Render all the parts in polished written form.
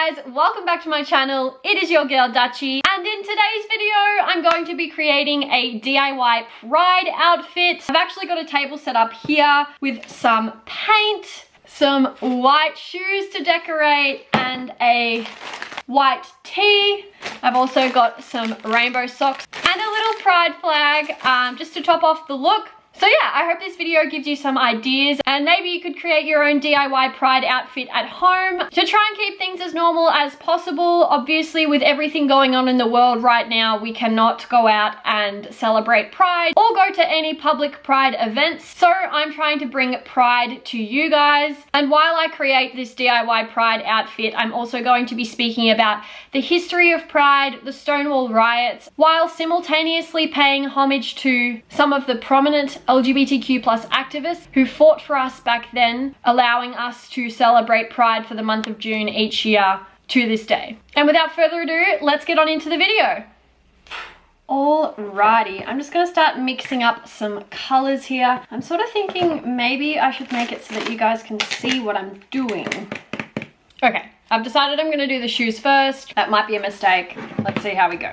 guys, welcome back to my channel. It is your girl Dutchy, and in today's video I'm going to be creating a DIY pride outfit. I've actually got a table set up here with some paint, some white shoes to decorate, and a white tee. I've also got some rainbow socks and a little pride flag just to top off the look. So yeah, I hope this video gives you some ideas and maybe you could create your own DIY pride outfit at home to try and keep things as normal as possible. Obviously, with everything going on in the world right now, we cannot go out and celebrate pride or go to any public pride events. So I'm trying to bring pride to you guys. And while I create this DIY pride outfit, I'm also going to be speaking about the history of pride, the Stonewall riots, while simultaneously paying homage to some of the prominent LGBTQ plus activists who fought for us back then, allowing us to celebrate Pride for the month of June each year to this day. And without further ado, let's get on into the video. Alrighty, I'm just gonna start mixing up some colors here. I'm sort of thinking maybe I should make it so that you guys can see what I'm doing. Okay, I've decided I'm gonna do the shoes first. That might be a mistake. Let's see how we go.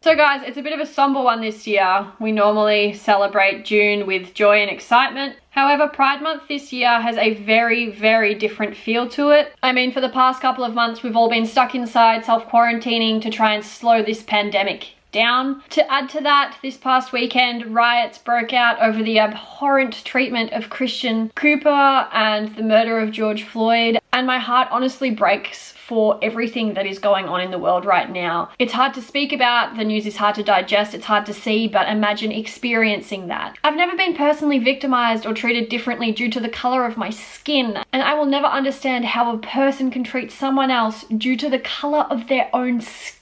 So guys, it's a bit of a somber one this year. We normally celebrate June with joy and excitement. However, Pride Month this year has a very, very different feel to it. I mean, for the past couple of months, we've all been stuck inside, self-quarantining to try and slow this pandemic down. To add to that, this past weekend, riots broke out over the abhorrent treatment of Christian Cooper and the murder of George Floyd. And my heart honestly breaks for everything that is going on in the world right now. It's hard to speak about, the news is hard to digest, it's hard to see, but imagine experiencing that. I've never been personally victimized or treated differently due to the color of my skin, and I will never understand how a person can treat someone else due to the color of their own skin.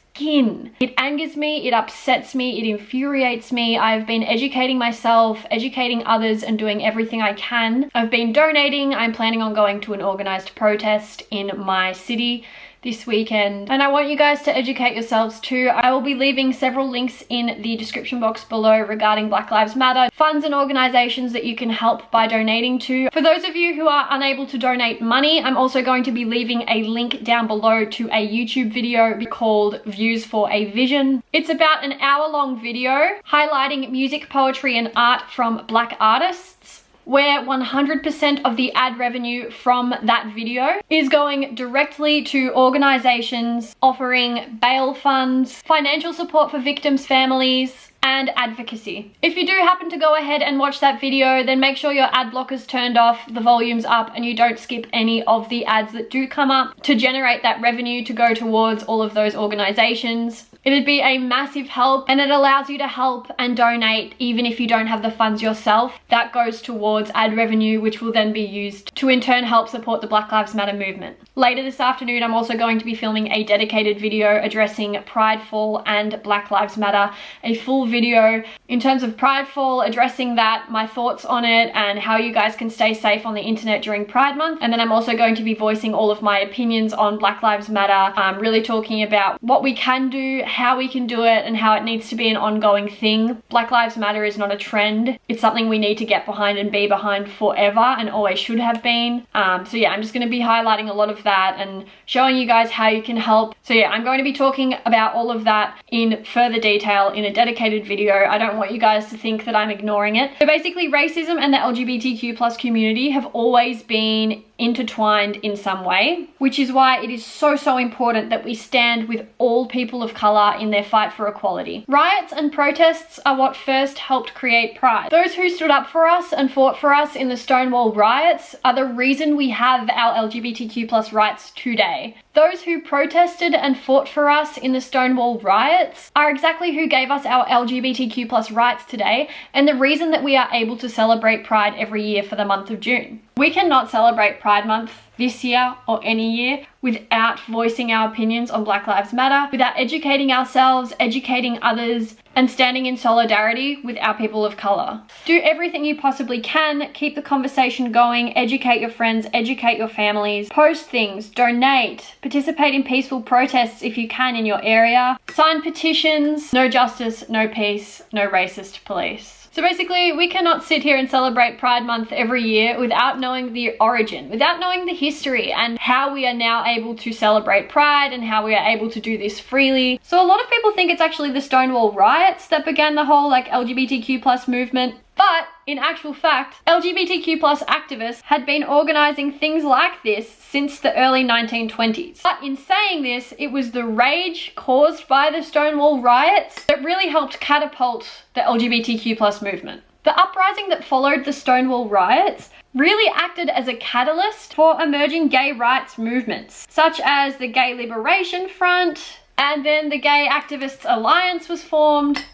It angers me, it upsets me, it infuriates me. I've been educating myself, educating others, and doing everything I can. I've been donating. I'm planning on going to an organized protest in my city this weekend, and I want you guys to educate yourselves too. I will be leaving several links in the description box below regarding Black Lives Matter, funds and organizations that you can help by donating to. For those of you who are unable to donate money, I'm also going to be leaving a link down below to a YouTube video called Views for a Vision. It's about an hour-long video highlighting music, poetry and art from Black artists, where 100% of the ad revenue from that video is going directly to organizations offering bail funds, financial support for victims' families, and advocacy. If you do happen to go ahead and watch that video, then make sure your ad blocker's turned off, the volume's up, and you don't skip any of the ads that do come up to generate that revenue to go towards all of those organizations. It'd be a massive help, and it allows you to help and donate even if you don't have the funds yourself. That goes towards ad revenue, which will then be used to in turn help support the Black Lives Matter movement. Later this afternoon, I'm also going to be filming a dedicated video addressing Pridefall and Black Lives Matter, a full video in terms of Pridefall, addressing that, my thoughts on it, and how you guys can stay safe on the internet during Pride Month. And then I'm also going to be voicing all of my opinions on Black Lives Matter, really talking about what we can do, how we can do it, and how it needs to be an ongoing thing. Black Lives Matter is not a trend. It's something we need to get behind and be behind forever, and always should have been. So yeah, I'm just going to be highlighting a lot of that and showing you guys how you can help. So yeah, I'm going to be talking about all of that in further detail in a dedicated video. I don't want you guys to think that I'm ignoring it. So basically, racism and the LGBTQ plus community have always been intertwined in some way, which is why it is so important that we stand with all people of color in their fight for equality. Riots and protests are what first helped create Pride. Those who stood up for us and fought for us in the Stonewall riots are the reason we have our LGBTQ plus rights today. Those who protested and fought for us in the Stonewall riots are exactly who gave us our LGBTQ plus rights today, and the reason that we are able to celebrate Pride every year for the month of June. We cannot celebrate Pride Month this year or any year without voicing our opinions on Black Lives Matter, without educating ourselves, educating others, and standing in solidarity with our people of color. Do everything you possibly can, keep the conversation going, educate your friends, educate your families, post things, donate, participate in peaceful protests if you can in your area, sign petitions, no justice, no peace, no racist police. So basically, we cannot sit here and celebrate Pride Month every year without knowing the origin, without knowing the history and how we are now able to celebrate Pride and how we are able to do this freely. So a lot of people think it's actually the Stonewall riots that began the whole like LGBTQ plus movement. But in actual fact, LGBTQ plus activists had been organizing things like this since the early 1920s. But in saying this, it was the rage caused by the Stonewall riots that really helped catapult the LGBTQ plus movement. The uprising that followed the Stonewall riots really acted as a catalyst for emerging gay rights movements, such as the Gay Liberation Front, and then the Gay Activists Alliance was formed,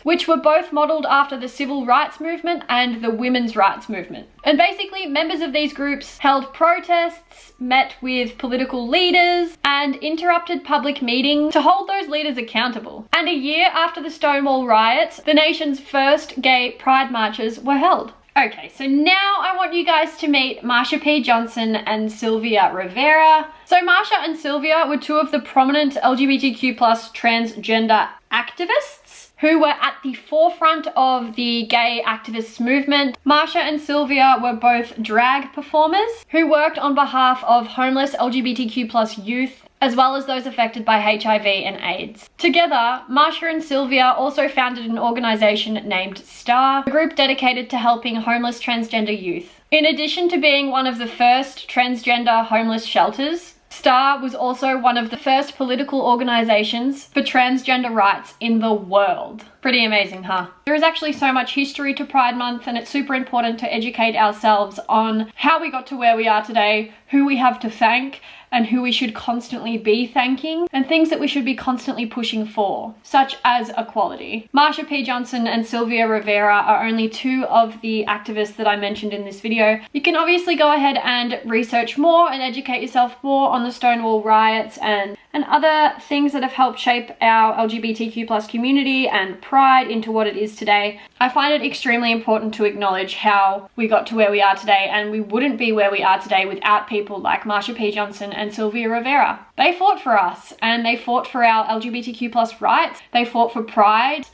which were both modelled after the civil rights movement and the women's rights movement. And basically, members of these groups held protests, met with political leaders, and interrupted public meetings to hold those leaders accountable. And a year after the Stonewall riots, the nation's first gay pride marches were held. Okay, so now I want you guys to meet Marsha P. Johnson and Sylvia Rivera. So Marsha and Sylvia were two of the prominent LGBTQ plus transgender activists who were at the forefront of the gay activists movement. Marsha and Sylvia were both drag performers who worked on behalf of homeless LGBTQ plus youth, as well as those affected by HIV and AIDS. Together, Marsha and Sylvia also founded an organisation named STAR, a group dedicated to helping homeless transgender youth. In addition to being one of the first transgender homeless shelters, STAR was also one of the first political organisations for transgender rights in the world. Pretty amazing, huh? There is actually so much history to Pride Month, and it's super important to educate ourselves on how we got to where we are today, who we have to thank, and who we should constantly be thanking, and things that we should be constantly pushing for, such as equality. Marsha P. Johnson and Sylvia Rivera are only two of the activists that I mentioned in this video. You can obviously go ahead and research more and educate yourself more on the Stonewall riots and other things that have helped shape our LGBTQ plus community and Pride into what it is today. I find it extremely important to acknowledge how we got to where we are today, and we wouldn't be where we are today without people like Marsha P. Johnson and Sylvia Rivera. They fought for us, and they fought for our LGBTQ plus rights. They fought for Pride.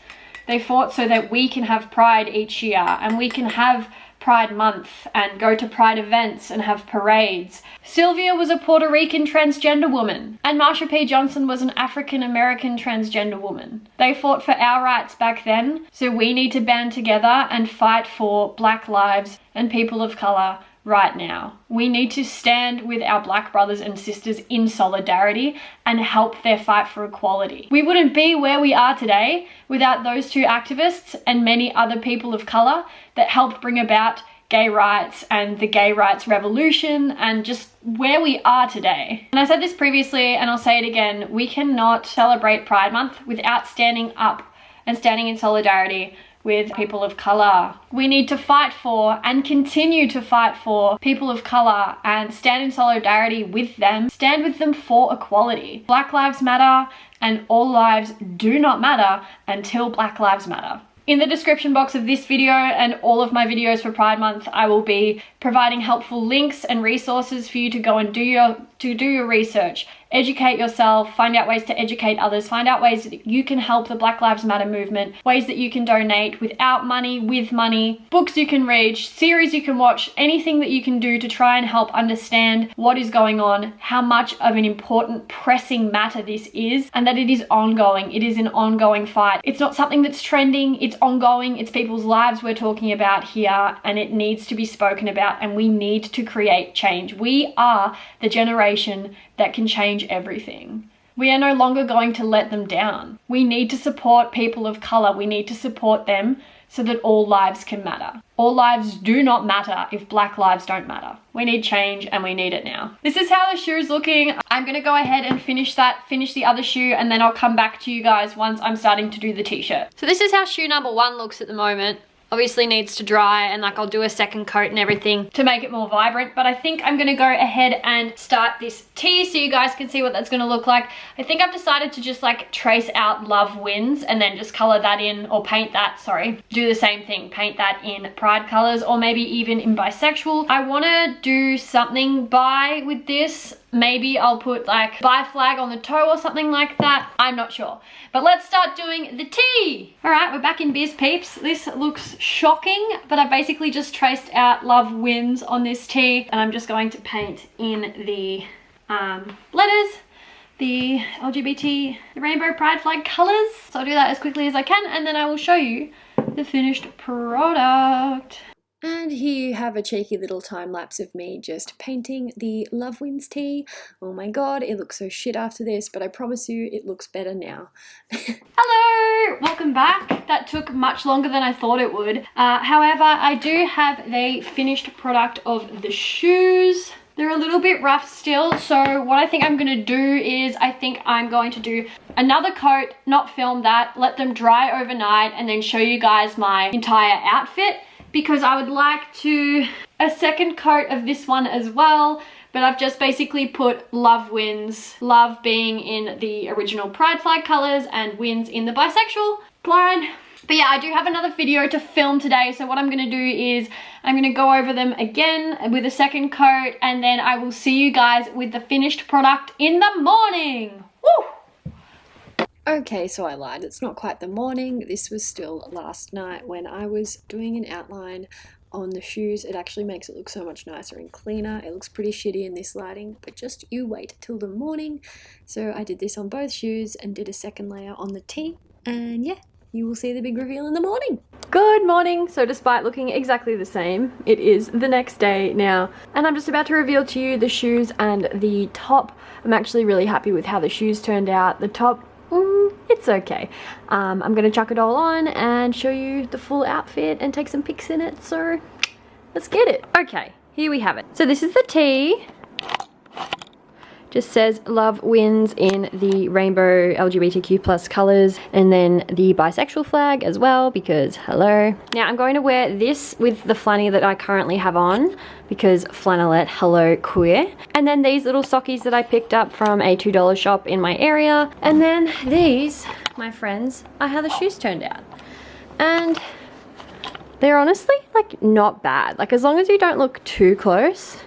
They fought so that we can have Pride each year, and we can have Pride Month and go to Pride events and have parades. Sylvia was a Puerto Rican transgender woman, and Marsha P. Johnson was an African American transgender woman. They fought for our rights back then, so we need to band together and fight for Black lives and people of colour right now. We need to stand with our Black brothers and sisters in solidarity and help their fight for equality. We wouldn't be where we are today without those two activists and many other people of colour that helped bring about gay rights and the gay rights revolution and just where we are today. And I said this previously and I'll say it again, we cannot celebrate Pride Month without standing up and standing in solidarity with people of colour. We need to fight for and continue to fight for people of colour and stand in solidarity with them, stand with them for equality. Black lives matter, and all lives do not matter until Black lives matter. In the description box of this video and all of my videos for Pride Month, I will be providing helpful links and resources for you to go and do your research. Educate yourself, find out ways to educate others, find out ways that you can help the Black Lives Matter movement, ways that you can donate without money, with money, books you can read, series you can watch, anything that you can do to try and help understand what is going on, how much of an important pressing matter this is, and that it is ongoing. It is an ongoing fight. It's not something that's trending, it's ongoing, it's people's lives we're talking about here, and it needs to be spoken about, and we need to create change. We are the generation that can change everything. We are no longer going to let them down. We need to support people of colour. We need to support them so that all lives can matter. All lives do not matter if Black lives don't matter. We need change and we need it now. This is how the shoe is looking. I'm gonna go ahead and finish the other shoe, and then I'll come back to you guys once I'm starting to do the t-shirt. So this is how shoe number 1 looks at the moment. Obviously needs to dry, and like I'll do a second coat and everything to make it more vibrant, but I think I'm gonna go ahead and start this tee so you guys can see what that's gonna look like. I think I've decided to just like trace out love wins and then just color that in, or paint that, sorry, do the same thing, paint that in Pride colors, or maybe even in bisexual. I want to do something bi with this. Maybe I'll put like bi flag on the toe or something like that. I'm not sure. But let's start doing the tea. All right, we're back in biz, peeps. This looks shocking, but I basically just traced out love wins on this tee, and I'm just going to paint in the letters, the LGBT, the rainbow pride flag colors. So I'll do that as quickly as I can, and then I will show you the finished product. And here you have a cheeky little time lapse of me just painting the Love Wins tee. Oh my god, it looks so shit after this, but I promise you it looks better now. Hello! Welcome back. That took much longer than I thought it would. However, I do have the finished product of the shoes. They're a little bit rough still, so what I think I'm going to do is I think I'm going to do another coat, not film that, let them dry overnight, and then show you guys my entire outfit. Because I would like to a second coat of this one as well, but I've just basically put love wins, love being in the original pride flag colors and wins in the bisexual pride. But yeah, I do have another video to film today, so what I'm going to do is I'm going to go over them again with a second coat, and then I will see you guys with the finished product in the morning. Woo! Okay, so I lied. It's not quite the morning. This was still last night when I was doing an outline on the shoes. It actually makes it look so much nicer and cleaner. It looks pretty shitty in this lighting, but just you wait till the morning. So I did this on both shoes and did a second layer on the tee, and yeah, you will see the big reveal in the morning. Good morning. So despite looking exactly the same, it is the next day now, and I'm just about to reveal to you the shoes and the top. I'm actually really happy with how the shoes turned out. The top, it's okay. I'm gonna chuck it all on and show you the full outfit and take some pics in it, so let's get it. Okay, here we have it. So this is the tee. Just says love wins in the rainbow LGBTQ plus colors, and then the bisexual flag as well, because hello. Now I'm going to wear this with the flanny that I currently have on, because flannelette, hello queer. And then these little sockies that I picked up from a $2 shop in my area. And then these, my friends, are how the shoes turned out. And they're honestly like not bad. Like as long as you don't look too close.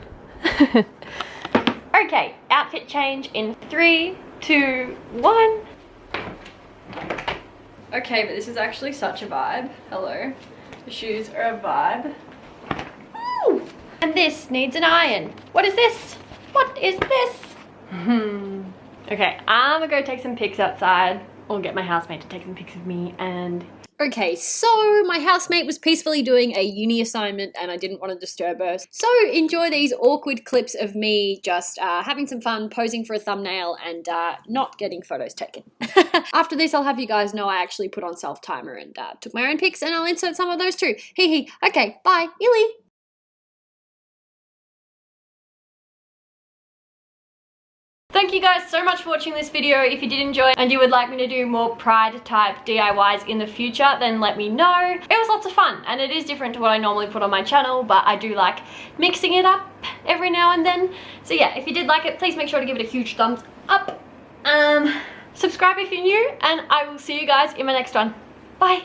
Okay, outfit change in 3, 2, 1. Okay, but this is actually such a vibe. Hello. The shoes are a vibe. Ooh! And this needs an iron. What is this? What is this? Okay, I'm gonna go take some pics outside, or get my housemate to take some pics of me, and okay, so my housemate was peacefully doing a uni assignment and I didn't want to disturb her. So enjoy these awkward clips of me just having some fun, posing for a thumbnail, and not getting photos taken. After this, I'll have you guys know I actually put on self-timer and took my own pics, and I'll insert some of those too. Hee hee. Okay, bye. Elly. Thank you guys so much for watching this video. If you did enjoy and you would like me to do more pride type DIYs in the future, then let me know. It was lots of fun, and it is different to what I normally put on my channel, but I do like mixing it up every now and then. So yeah, if you did like it, please make sure to give it a huge thumbs up. Subscribe if you're new, and I will see you guys in my next one. Bye.